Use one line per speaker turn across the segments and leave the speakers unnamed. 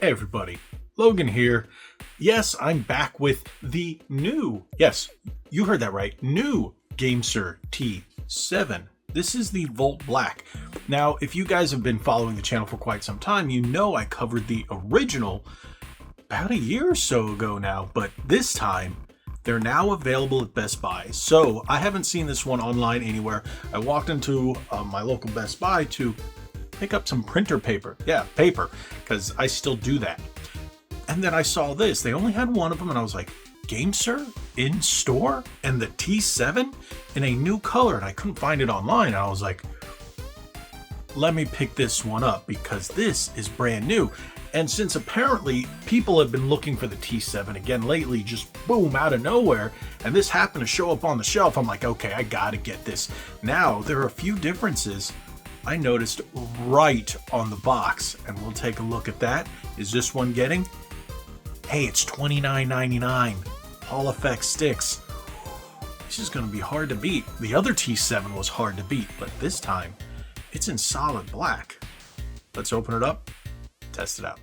Hey everybody, Logan here. Yes, I'm back with the new, yes, you heard that right, new Gamesir T7. This is the Volt Black. Now, if you guys have been following the channel for quite some time, you know I covered the original about a year or so ago now, but this time they're now available at Best Buy. So I haven't seen this one online anywhere. I walked into my local Best Buy to pick up some printer paper. Yeah, paper, because I still do that. And then I saw this. They only had one of them, and I was like, Gamesir in store? And the T7 in a new color, and I couldn't find it online. And I was like, let me pick this one up because this is brand new. And since apparently people have been looking for the T7 again lately, just boom, out of nowhere, and this happened to show up on the shelf, I'm like, okay, I gotta get this. Now, there are a few differences I noticed right on the box, and we'll take a look at that. Is this one getting? Hey, it's $29.99. Hall Effect sticks. This is going to be hard to beat. The other T7 was hard to beat, but this time it's in solid black. Let's open it up, test it out.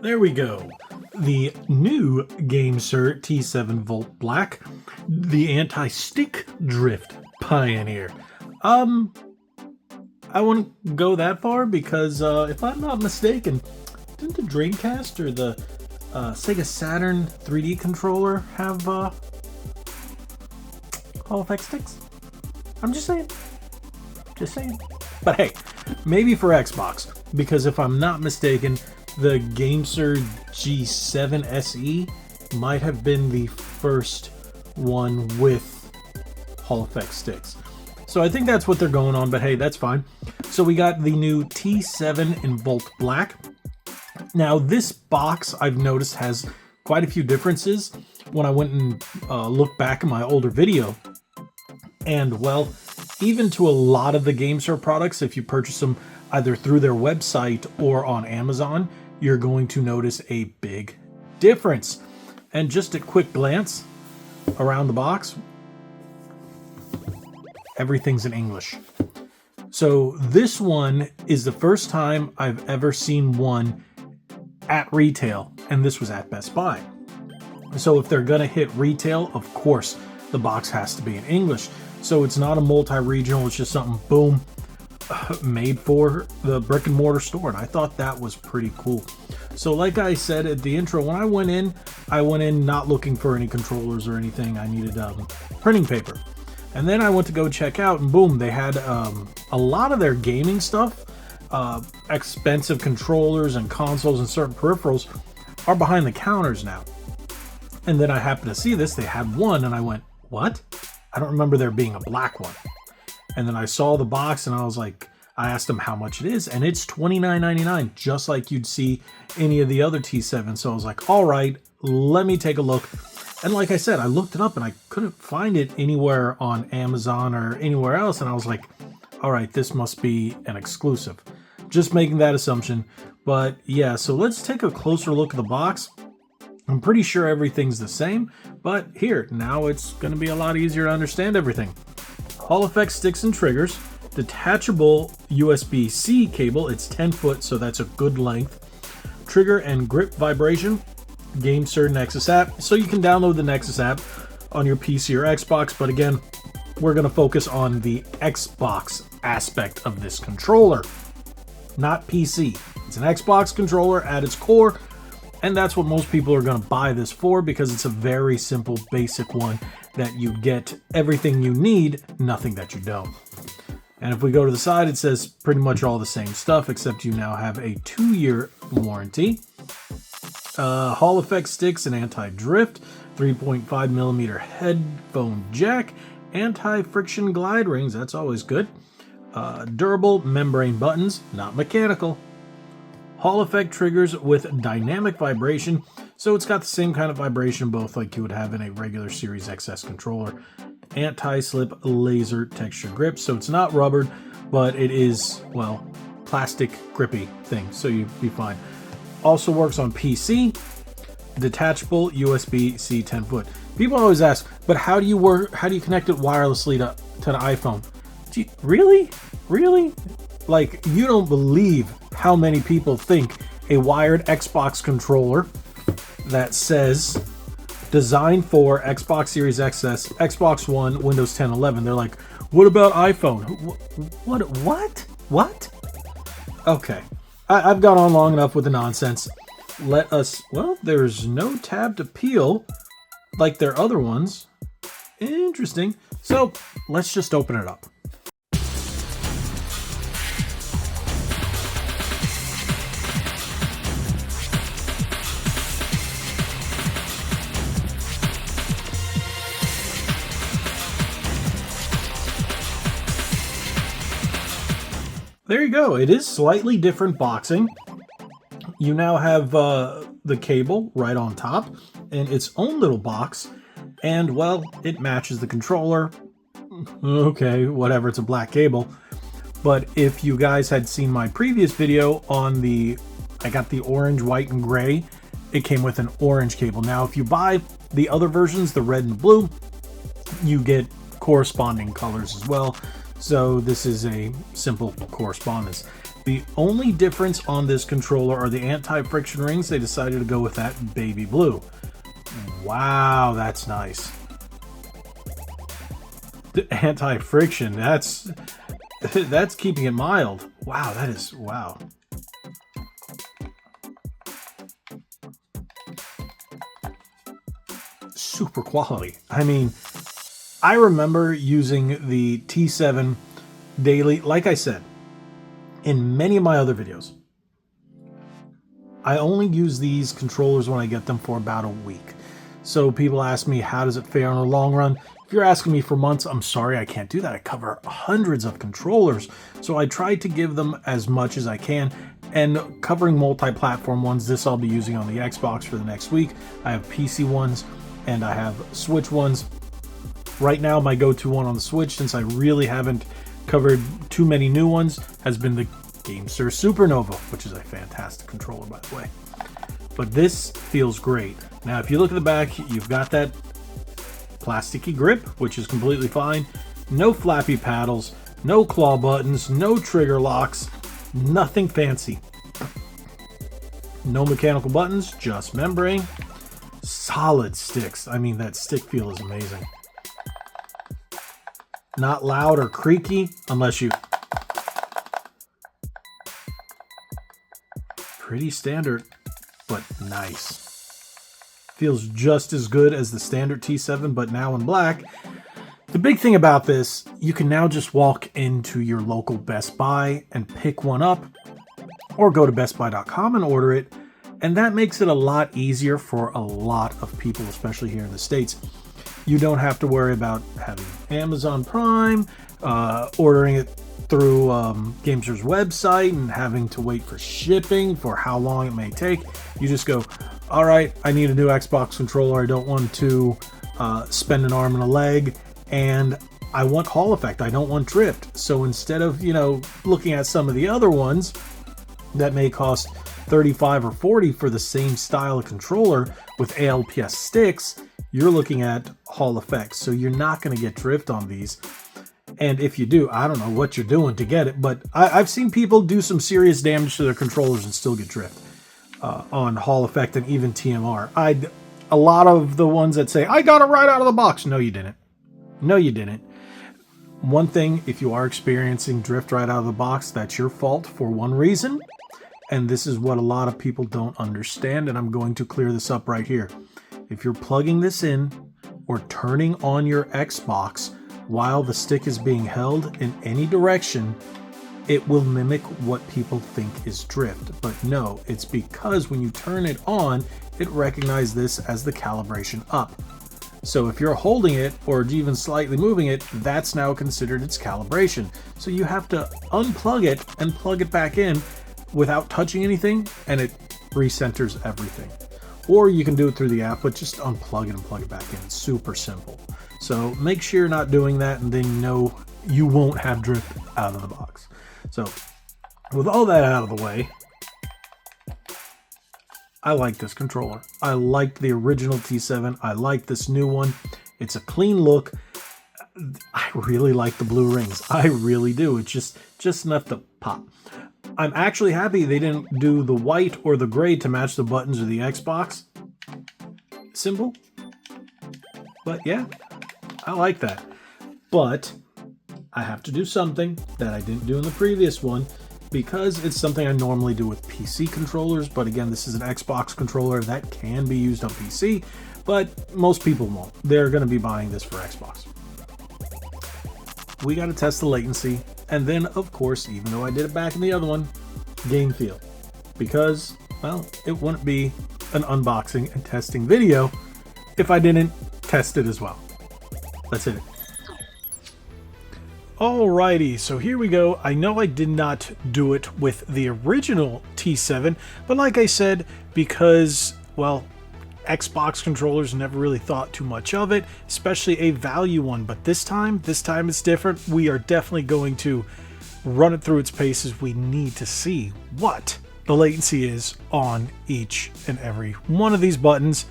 There we go. The new Gamesir T7 Volt Black, the anti-stick drift pioneer. I wouldn't go that far because if I'm not mistaken, didn't the Dreamcast or the Sega Saturn 3D controller have Hall Effect sticks? I'm just saying. Just saying. But hey, maybe for Xbox, because if I'm not mistaken, the Gamesir G7 SE might have been the first one with Hall Effect sticks. So I think that's what they're going on, but hey, that's fine. So we got the new T7 in Volt Black. Now this box I've noticed has quite a few differences when I went and looked back in my older video. And well, even to a lot of the Gamesir products, if you purchase them either through their website or on Amazon, you're going to notice a big difference. And just a quick glance around the box, everything's in English. So this one is the first time I've ever seen one at retail, and this was at Best Buy. So if they're gonna hit retail, of course, the box has to be in English. So it's not a multi-regional, it's just something, boom, made for the brick and mortar store, and I thought that was pretty cool. So like I said at the intro, when I went in not looking for any controllers or anything. I needed printing paper. And then I went to go check out, and boom, they had a lot of their gaming stuff, expensive controllers and consoles and certain peripherals are behind the counters now. And then I happened to see this, they had one, and I went, what? I don't remember there being a black one. And then I saw the box, and I was like, I asked them how much it is, and it's $29.99, just like you'd see any of the other T7. So I was like, all right, let me take a look. And like I said, I looked it up and I couldn't find it anywhere on Amazon or anywhere else. And I was like, all right, this must be an exclusive. Just making that assumption. But yeah, so let's take a closer look at the box. I'm pretty sure everything's the same, but here, now it's going to be a lot easier to understand everything. Hall Effect sticks and triggers, detachable USB-C cable, it's 10 foot, so that's a good length. Trigger and grip vibration, Gamesir Nexus app, so you can download the Nexus app on your PC or Xbox, but again, we're going to focus on the Xbox aspect of this controller, not PC. It's an Xbox controller at its core, and that's what most people are going to buy this for because it's a very simple, basic one that you get everything you need, nothing that you don't. And if we go to the side, it says pretty much all the same stuff, except you now have a 2-year warranty. Hall Effect sticks and anti-drift, 3.5mm headphone jack, anti-friction glide rings, that's always good. Durable membrane buttons, not mechanical. Hall Effect triggers with dynamic vibration, so it's got the same kind of vibration both like you would have in a regular Series XS controller. Anti-slip laser texture grip, so it's not rubbered, but it is, well, plastic grippy thing, so you'd be fine. Also works on PC, detachable USB-C 10 foot. People always ask, but how do you connect it wirelessly to to an iPhone. Really? Really? Like, you don't believe how many people think a wired Xbox controller that says designed for Xbox Series XS, Xbox One, Windows 10, 11. They're like, what about iPhone? What? Okay. I've gone on long enough with the nonsense. Let us, well, there's no tab to peel like their other ones. Interesting. So let's just open it up. There you go. It is slightly different boxing. You now have the cable right on top and its own little box. And, well, it matches the controller. Okay, whatever, it's a black cable. But if you guys had seen my previous video on I got the orange, white, and gray, it came with an orange cable. Now, if you buy the other versions, the red and blue, you get corresponding colors as well. So this is a simple correspondence. The only difference on this controller are the anti-friction rings. They decided to go with that baby blue. Wow, that's nice. The anti-friction, that's keeping it mild. Wow, that is, wow. Super quality. I mean, I remember using the T7 daily, like I said, in many of my other videos. I only use these controllers when I get them for about a week. So people ask me, how does it fare in the long run? If you're asking me for months, I'm sorry, I can't do that. I cover hundreds of controllers. So I try to give them as much as I can. And covering multi-platform ones, this I'll be using on the Xbox for the next week. I have PC ones and I have Switch ones. Right now, my go-to one on the Switch, since I really haven't covered too many new ones, has been the Gamesir Supernova, which is a fantastic controller, by the way. But this feels great. Now, if you look at the back, you've got that plasticky grip, which is completely fine. No flappy paddles, no claw buttons, no trigger locks, nothing fancy. No mechanical buttons, just membrane. Solid sticks. I mean, that stick feel is amazing. Not loud or creaky unless you... Pretty standard, but nice. Feels just as good as the standard T7, but now in black. The big thing about this, you can now just walk into your local Best Buy and pick one up, or go to bestbuy.com and order it. And that makes it a lot easier for a lot of people, especially here in the States. You don't have to worry about having Amazon Prime, ordering it through Gamesir's website and having to wait for shipping for how long it may take. You just go, all right, I need a new Xbox controller. I don't want to spend an arm and a leg, and I want Hall effect. I don't want drift. So instead of, looking at some of the other ones that may cost $35 or $40 for the same style of controller with ALPS sticks, you're looking at Hall effects. So you're not going to get drift on these. And if you do, I don't know what you're doing to get it, but I've seen people do some serious damage to their controllers and still get drift on Hall effect and even TMR. A lot of the ones that say, I got it right out of the box. No, you didn't. No, you didn't. One thing, if you are experiencing drift right out of the box, that's your fault for one reason. And this is what a lot of people don't understand, and I'm going to clear this up right here. If you're plugging this in or turning on your Xbox while the stick is being held in any direction, it will mimic what people think is drift. But no, it's because when you turn it on, it recognizes this as the calibration up. So if you're holding it or even slightly moving it, that's now considered its calibration. So you have to unplug it and plug it back in without touching anything, and it recenters everything. Or you can do it through the app, but just unplug it and plug it back in. It's super simple. So make sure you're not doing that, and then you won't have drift out of the box. So with all that out of the way, I like this controller. I liked the original T7. I like this new one. It's a clean look. I really like the blue rings. I really do. It's just enough to pop. I'm actually happy they didn't do the white or the gray to match the buttons or the Xbox symbol. But yeah, I like that. But I have to do something that I didn't do in the previous one, because it's something I normally do with PC controllers. But again, this is an Xbox controller that can be used on PC, but most people won't. They're going to be buying this for Xbox. We got to test the latency, and then, of course, even though I did it back in the other one, game feel. Because, well, it wouldn't be an unboxing and testing video if I didn't test it as well. Let's hit it. Alrighty, so here we go. I know I did not do it with the original T7, but like I said, because, well, Xbox controllers never really thought too much of it, especially a value one. But this time it's different. We are definitely going to run it through its paces. We need to see what the latency is on each and every one of these buttons,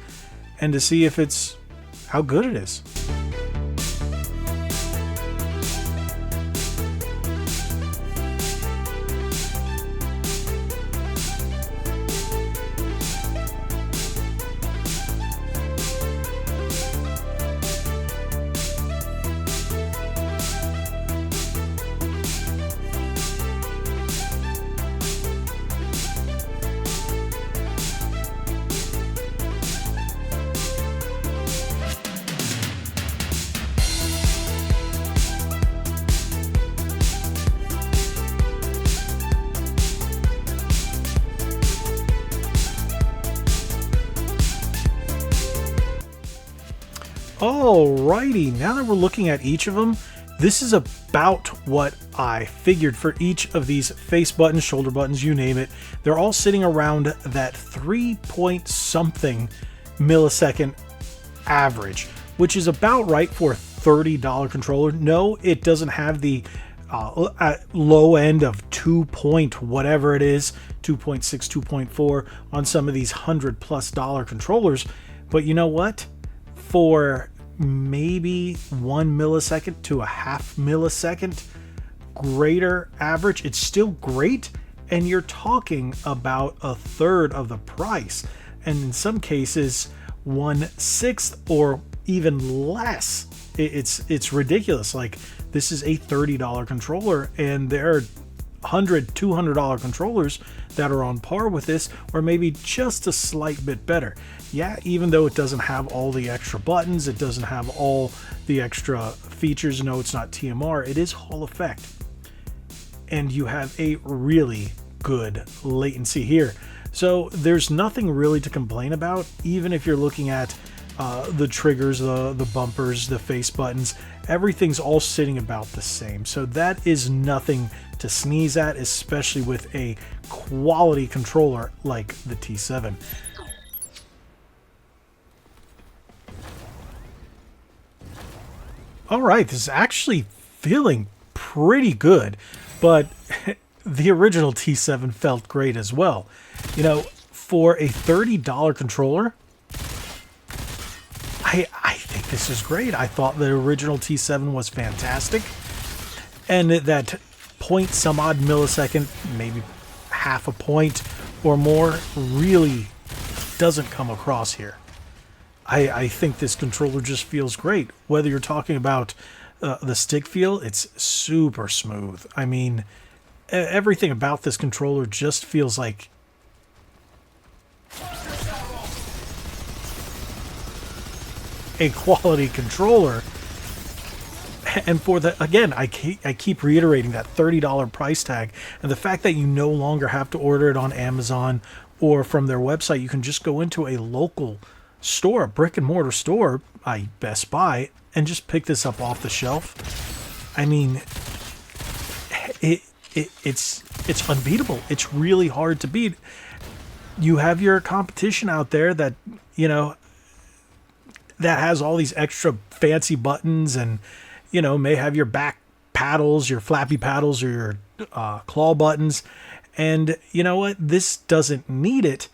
and to see if it's how good it is. Alrighty, now that we're looking at each of them, this is about what I figured for each of these face buttons, shoulder buttons, you name it. They're all sitting around that 3 point something millisecond average, which is about right for a $30 controller. No, it doesn't have the low end of 2 point whatever it is, 2.6, 2.4 on some of these $100+ controllers. But you know what? For maybe 1 millisecond to a half millisecond greater average, it's still great, and you're talking about a third of the price, and in some cases 1/6 or even less. It's ridiculous. Like, this is a $30 controller, and there are $100, $200 controllers that are on par with this, or maybe just a slight bit better. Yeah, even though it doesn't have all the extra buttons, it doesn't have all the extra features. No, it's not TMR, it is Hall effect. And you have a really good latency here. So there's nothing really to complain about, even if you're looking at the triggers, the bumpers, the face buttons. Everything's all sitting about the same. So that is nothing to sneeze at, especially with a quality controller like the T7. All right, this is actually feeling pretty good, but the original T7 felt great as well. You know, for a $30 controller, I think this is great. I thought the original T7 was fantastic, and that point some odd millisecond, maybe half a point or more, really doesn't come across here. I think this controller just feels great. Whether you're talking about the stick feel, it's super smooth. I mean, everything about this controller just feels like a quality controller. And for the, again, I keep reiterating that $30 price tag, and the fact that you no longer have to order it on Amazon or from their website. You can just go into a local store, a brick and mortar store, Best Buy, and just pick this up off the shelf. I mean, it's unbeatable. It's really hard to beat. You have your competition out there that, you know, that has all these extra fancy buttons, and, you know, may have your back paddles, your flappy paddles, or your claw buttons. And you know what? This doesn't need it.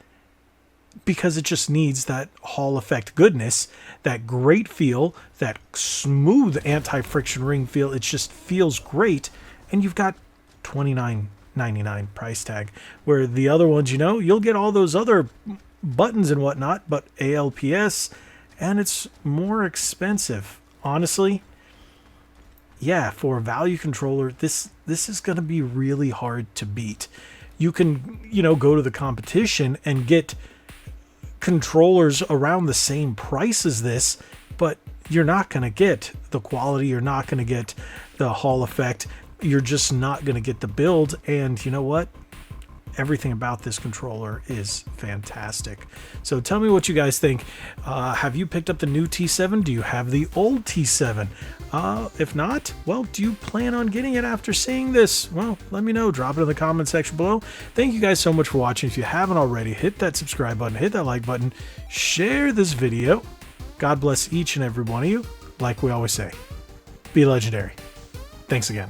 because it just needs that Hall effect goodness, that great feel, that smooth anti-friction ring feel. It just feels great, and you've got $29.99 price tag, where the other ones, you know, you'll get all those other buttons and whatnot, but ALPS, and it's more expensive. Honestly, yeah, for a value controller, this is going to be really hard to beat. You can, you know, go to the competition and get controllers around the same price as this, but you're not going to get the quality, you're not going to get the Hall effect, you're just not going to get the build. And you know what? Everything about this controller is fantastic. So tell me what you guys think. Have you picked up the new T7? Do you have the old T7? If not, well, do you plan on getting it after seeing this? Well, let me know. Drop it in the comment section below. Thank you guys so much for watching. If you haven't already, hit that subscribe button, hit that like button, share this video. God bless each and every one of you. Like we always say, be legendary. Thanks again.